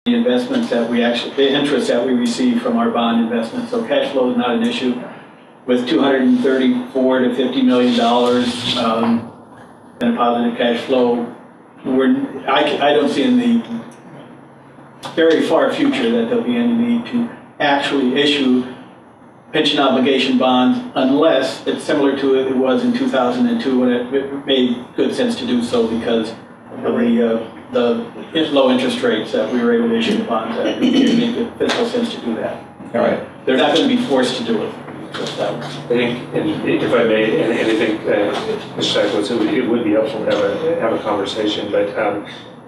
the investments that we actually, the interest that we receive from our bond investments. So cash flow is not an issue. With $234 to $50 million in positive cash flow, I don't see in the very far future that there'll be any need to actually issue pension obligation bonds unless it's similar to it was in 2002 when it made good sense to do so because of the low interest rates that we were able to issue the bonds at. It made good fiscal sense to do that. All right. They're not going to be forced to do it. I think, and if I may, and I think, Mr. Sacklitz, it would be helpful to have a conversation, but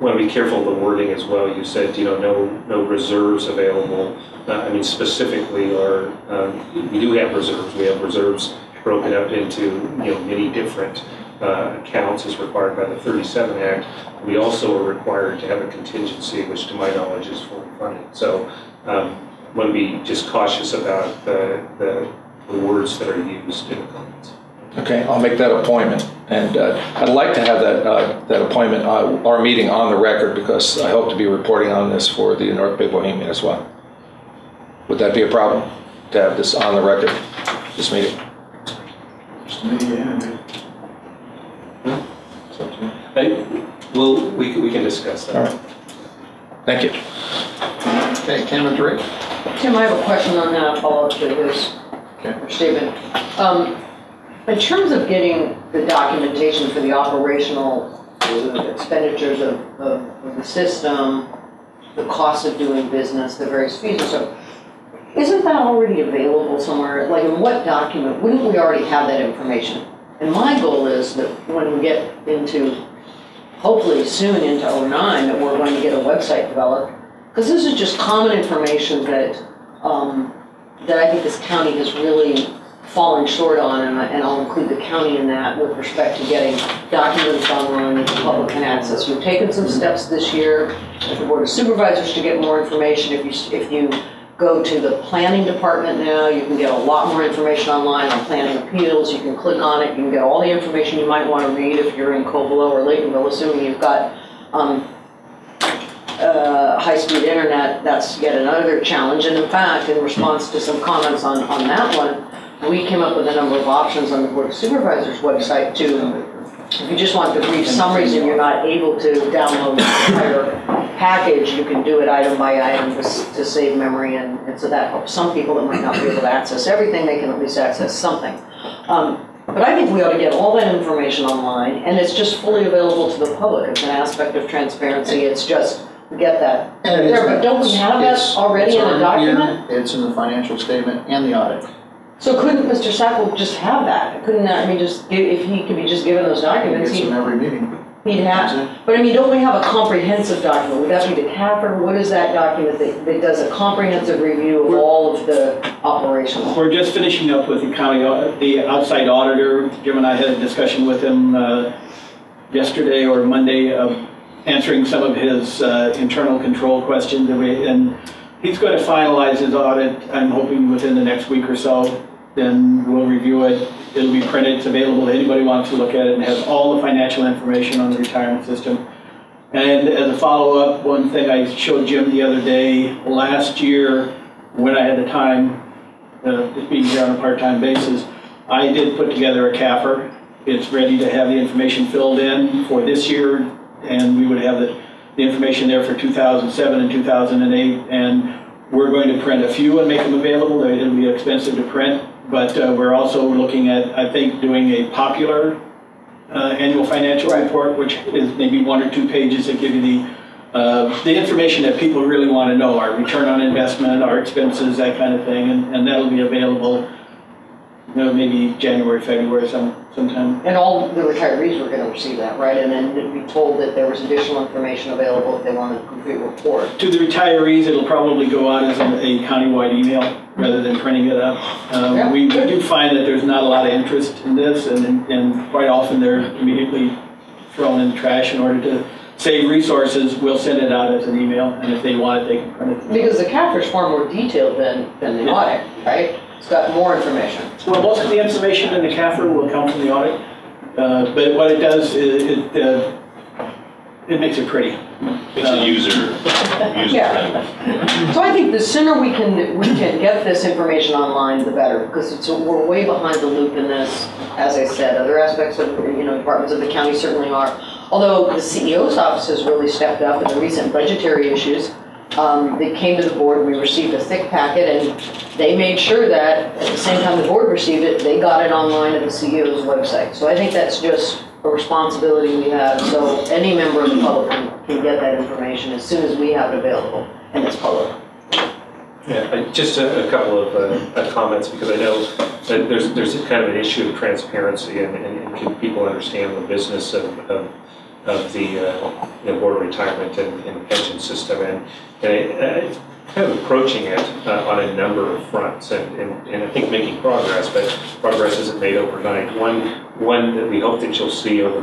want to be careful of the wording as well. You said, no reserves available. I mean, specifically, we do have reserves. We have reserves broken up into, many different accounts as required by the 37 Act. We also are required to have a contingency, which to my knowledge is fully funded. So want to be just cautious about the words that are used in the comments. Okay, I'll make that appointment, and I'd like to have that appointment, our meeting on the record, because I hope to be reporting on this for the North Bay Bohemian as well. Would that be a problem to have this on the record, this meeting? We can discuss that. All right. Thank you. Okay, Cameron Drake. Tim, I have a question on that, follow-up to his statement. In terms of getting the documentation for the operational expenditures of the system, the cost of doing business, the various fees and stuff, isn't that already available somewhere? Like in what document? Wouldn't we already have that information? And my goal is that when we get into, hopefully soon into 09, that we're going to get a website developed. Because this is just common information that that I think this county has really fallen short on, and I'll include the county in that with respect to getting documents online that the public can access. We've taken some steps this year with the Board of Supervisors to get more information. If you go to the planning department now, you can get a lot more information online on planning appeals. You can click on it. You can get all the information you might want to read if you're in Covelo or Laytonville, assuming you've got high-speed internet. That's yet another challenge. And in fact, in response to some comments on that one, we came up with a number of options on the Board of Supervisors website to, if you just want the brief summaries and you're not able to download the entire package, you can do it item by item to save memory, and so that helps some people that might not be able to access everything. They can at least access something. But I think we ought to get all that information online, and it's just fully available to the public. It's an aspect of transparency. It's just get that there. But don't we have that already in a document? It's in the financial statement and the audit. So couldn't Mr. Sackle just have that? Couldn't that, I mean, just if he could be just given those documents, He gets them every meeting. he'd have. But I mean, don't we have a comprehensive document? Would that be the CAFR? What is that document that does a comprehensive review of all of the operations? We're just finishing up with the county, the outside auditor. Jim and I had a discussion with him yesterday or Monday, answering some of his internal control questions, and he's going to finalize his audit, I'm hoping within the next week or so. Then we'll review it. It'll be printed. It's available to anybody who wants to look at it, and has all the financial information on the retirement system. And as a follow-up, one thing I showed Jim the other day, last year when I had the time, just being here on a part-time basis, I did put together a CAFR. It's ready to have the information filled in for this year, and we would have the information there for 2007 and 2008, and we're going to print a few and make them available. It'll be expensive to print, but we're also looking at, I think, doing a popular annual financial report, which is maybe 1 or 2 pages that give you the information that people really want to know, our return on investment, our expenses, that kind of thing, and that'll be available, maybe January, February, sometime. And all the retirees were going to receive that, right? And then be told that there was additional information available if they wanted a complete report. To the retirees, it'll probably go out as a countywide email rather than printing it up. We do find that there's not a lot of interest in this, and quite often they're immediately thrown in the trash in order to save resources. We'll send it out as an email, and if they want it, they can print it. Because the CAFR is far more detailed than the audit, right? It's got more information. Well, most of the information in the CAFR will come from the audit, but what it does is It makes it pretty. It's a user Yeah. friendly. So I think the sooner we can get this information online, the better, because we're way behind the loop in this. As I said, other aspects of, departments of the county certainly are. Although the CEO's office has really stepped up in the recent budgetary issues. They came to the board, we received a thick packet, and they made sure that at the same time the board received it, they got it online at the CEO's website. So I think that's just a responsibility we have, so any member of the public can get that information as soon as we have it available, and it's public. Yeah, just a couple of comments, because I know that there's kind of an issue of transparency, and can people understand the business of the board of retirement and pension system, and kind of approaching it on a number of fronts, and I think making progress, but progress isn't made overnight. One that we hope that you'll see over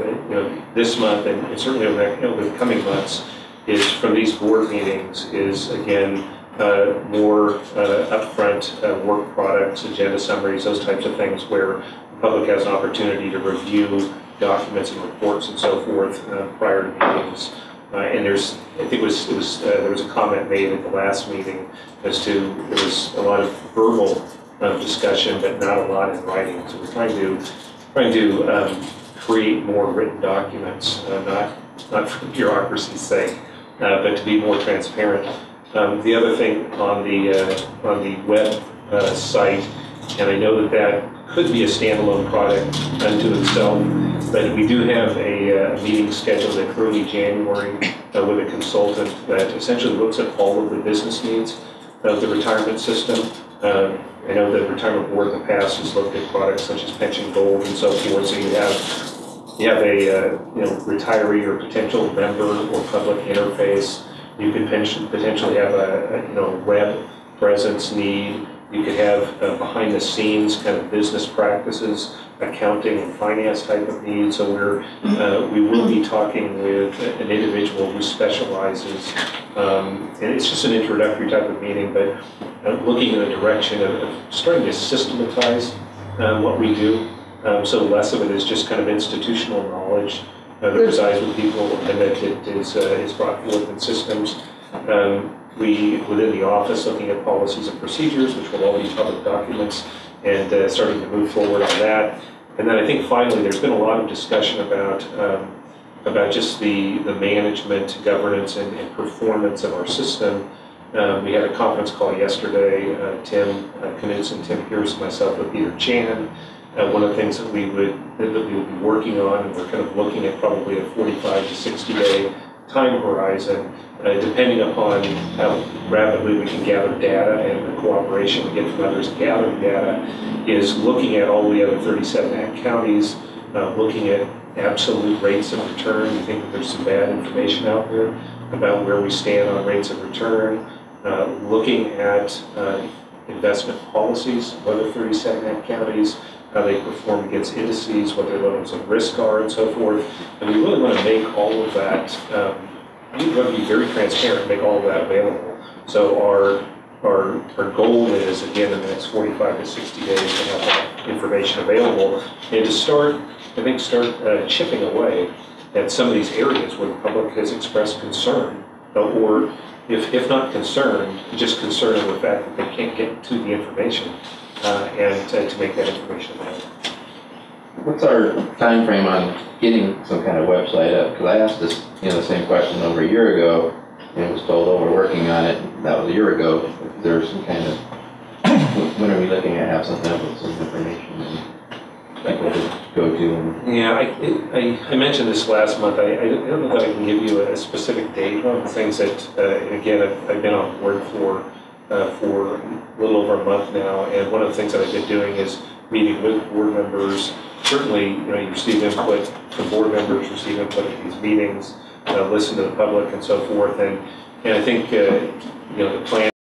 this month and certainly over the coming months is from these board meetings is again more upfront work products, agenda summaries, those types of things where the public has an opportunity to review documents and reports and so forth prior to meetings. And I think there was a comment made at the last meeting as to there was a lot of verbal discussion, but not a lot in writing. So we're trying to create more written documents, not for bureaucracy's sake, but to be more transparent. The other thing on the web site, and I know that could be a standalone product unto itself, but we do have a meeting scheduled in early January with a consultant that essentially looks at all of the business needs of the retirement system. I know the retirement board in the past has looked at products such as pension gold and so forth. So you have a retiree or potential member or public interface. You could potentially have a web presence need. You could have behind the scenes kind of business practices, accounting and finance type of needs. So we will be talking with an individual who specializes, and it's just an introductory type of meeting, but looking in the direction of starting to systematize what we do. So less of it is just kind of institutional knowledge that resides with people, and that it is brought forth in systems. Within the office, looking at policies and procedures, which will all be public documents, and starting to move forward on that. And then I think finally, there's been a lot of discussion about just the management, governance, and performance of our system. We had a conference call yesterday. Tim Knudsen, Tim Pierce, myself, with Peter Chan. One of the things that we will be working on, and we're kind of looking at probably a 45 to 60 day time horizon, depending upon how rapidly we can gather data and the cooperation we get from others gathering data, is looking at all the other 37 Act counties, looking at absolute rates of return. We think that there's some bad information out there about where we stand on rates of return, looking at investment policies of other 37 Act counties, how they perform against indices, what their levels of risk are, and so forth. And we really want to make all of that, we want to be very transparent and make all of that available. So our goal is, again, in the next 45 to 60 days to have that information available, and to start chipping away at some of these areas where the public has expressed concern, or if not concern, just concern over the fact that they can't get to the information. And to make that information available. What's our time frame on getting some kind of website up? Because I asked this, the same question over a year ago, and was told, "Oh, we're working on it." That was a year ago. If there's some kind of, when are we looking at have something up with some information and people to go to? And yeah, I mentioned this last month. I don't know that I can give you a specific date. One of the things that, again, I've been on board for a little over a month now, and one of the things that I've been doing is meeting with board members. Certainly, you receive input from board members, receive input at these meetings, listen to the public and so forth, and I think, the plan